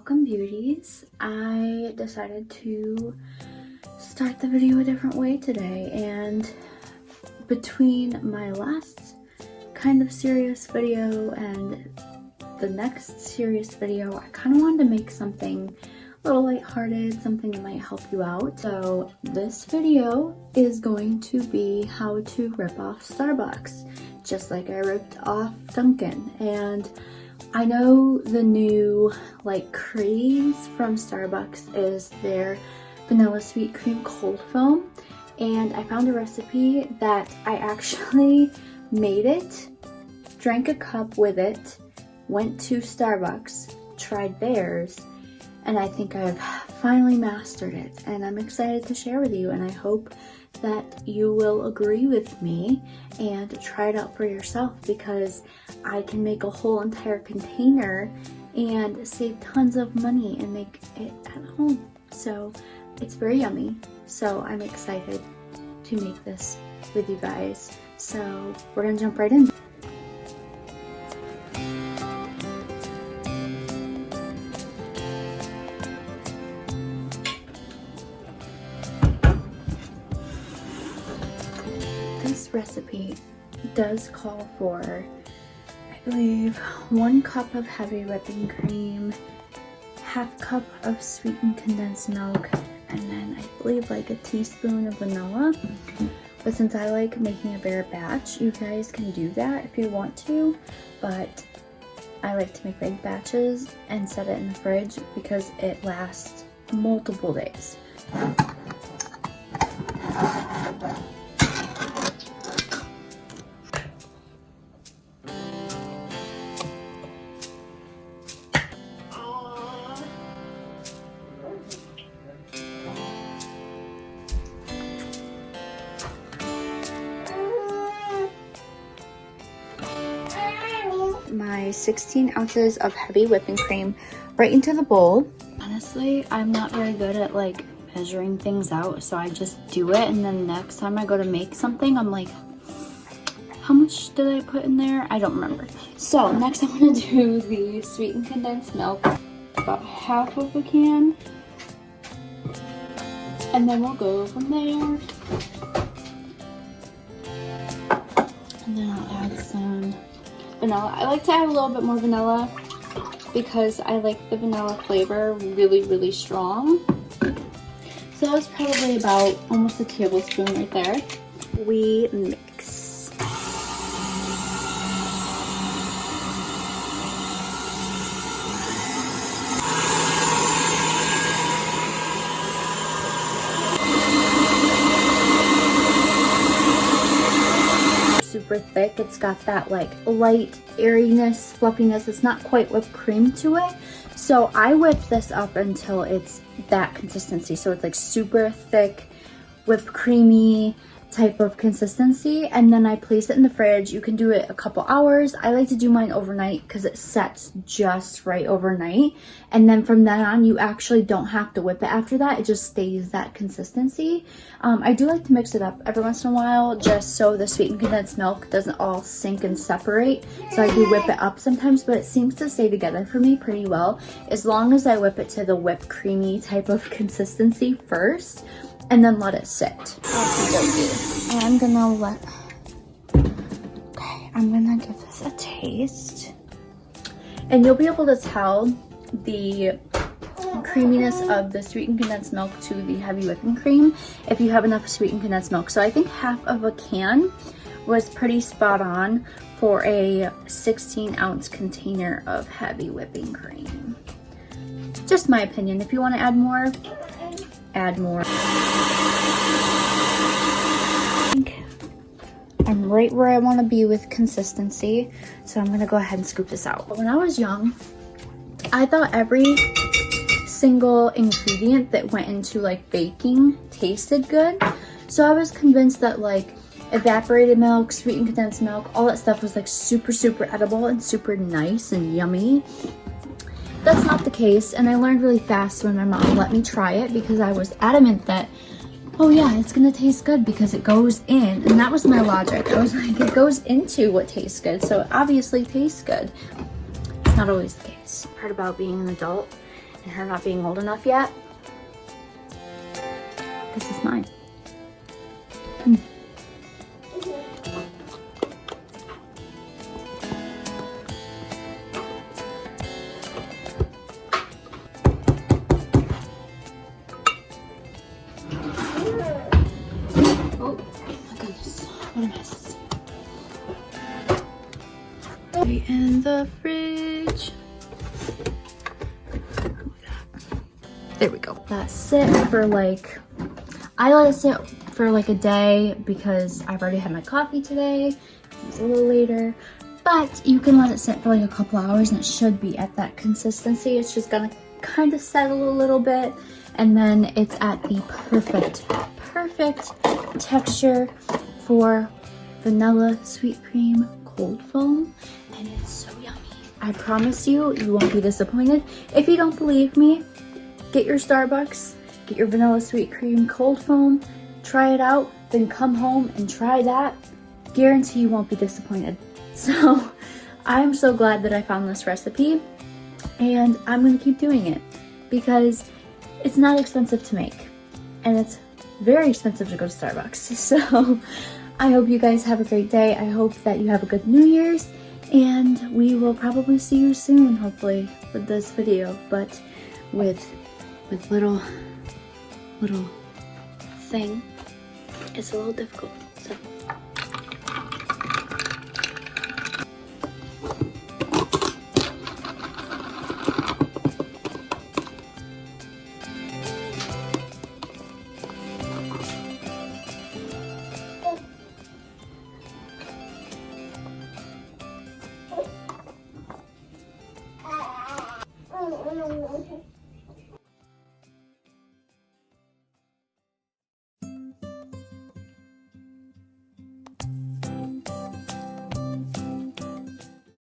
Welcome beauties. I decided to start the video a different way today, and between my last kind of serious video and the next serious video, I kind of wanted to make something a little lighthearted, something that might help you out. So this video is going to be how to rip off Starbucks, just like I ripped off Dunkin'. And I know the new craze from Starbucks is their vanilla sweet cream cold foam, and I found a recipe that I actually made it, drank a cup with it, went to Starbucks, tried theirs, and I think I've finally mastered it, and I'm excited to share with you, and I hope that you will agree with me and try it out for yourself, because I can make a whole entire container and save tons of money and make it at home. So it's very yummy. So I'm excited to make this with you guys. So we're gonna jump right in. This recipe does call for, I believe, 1 cup of heavy whipping cream, half cup of sweetened condensed milk, and then I believe like a teaspoon of vanilla. But since I like making a bare batch, you guys can do that if you want to, but I like to make big batches and set it in the fridge because it lasts multiple days. My 16 ounces of heavy whipping cream right into the bowl. Honestly, I'm not very good at measuring things out, so I just do it, and then next time I go to make something, I'm like, how much did I put in there? I don't remember. So next I'm gonna do the sweetened condensed milk, about half of a can, and then we'll go from there. And then I'll add some vanilla. I like to add a little bit more vanilla because I like the vanilla flavor really, really strong. So that's probably about almost a tablespoon right there. We mix. Super thick. It's got that light airiness, fluffiness. It's not quite whipped cream to it. So I whip this up until it's that consistency. So it's super thick, whipped creamy type of consistency, and then I place it in the fridge. You can do it a couple hours. I like to do mine overnight because it sets just right overnight, and then from then on you actually don't have to whip it after that. It just stays that consistency. I do like to mix it up every once in a while just so the sweetened condensed milk doesn't all sink and separate. So I do whip it up sometimes, but it seems to stay together for me pretty well as long as I whip it to the whipped creamy type of consistency first and then let it sit. And I'm gonna give this a taste. And you'll be able to tell the creaminess of the sweetened condensed milk to the heavy whipping cream if you have enough sweetened condensed milk. So I think half of a can was pretty spot on for a 16-ounce container of heavy whipping cream. Just my opinion. If you want to add more, add more. I think I'm right where I want to be with consistency, so I'm gonna go ahead and scoop this out. When I was young, I thought every single ingredient that went into baking tasted good, so I was convinced that evaporated milk, sweetened condensed milk, all that stuff was super edible and super nice and yummy. That's not the case, and I learned really fast when my mom let me try it because I was adamant that, oh yeah, it's gonna taste good because it goes in, and that was my logic. I was like, it goes into what tastes good, so it obviously tastes good. It's not always the case. The part about being an adult and her not being old enough yet, this is mine. Oh my goodness, what a mess. In the fridge. There we go. That sit for like, I let it sit for like a day because I've already had my coffee today. It's a little later, but you can let it sit for like a couple hours and it should be at that consistency. It's just gonna kind of settle a little bit, and then it's at the perfect texture for vanilla sweet cream cold foam, and it's so yummy. I promise you, you won't be disappointed. If you don't believe me, get your Starbucks, get your vanilla sweet cream cold foam, try it out, then come home and try that. Guarantee you won't be disappointed. So I'm so glad that I found this recipe, and I'm gonna keep doing it because it's not expensive to make, and it's very expensive to go to Starbucks. So I hope you guys have a great day. I hope that you have a good New Year's, and we will probably see you soon, hopefully, with this video, but with little thing, it's a little difficult, so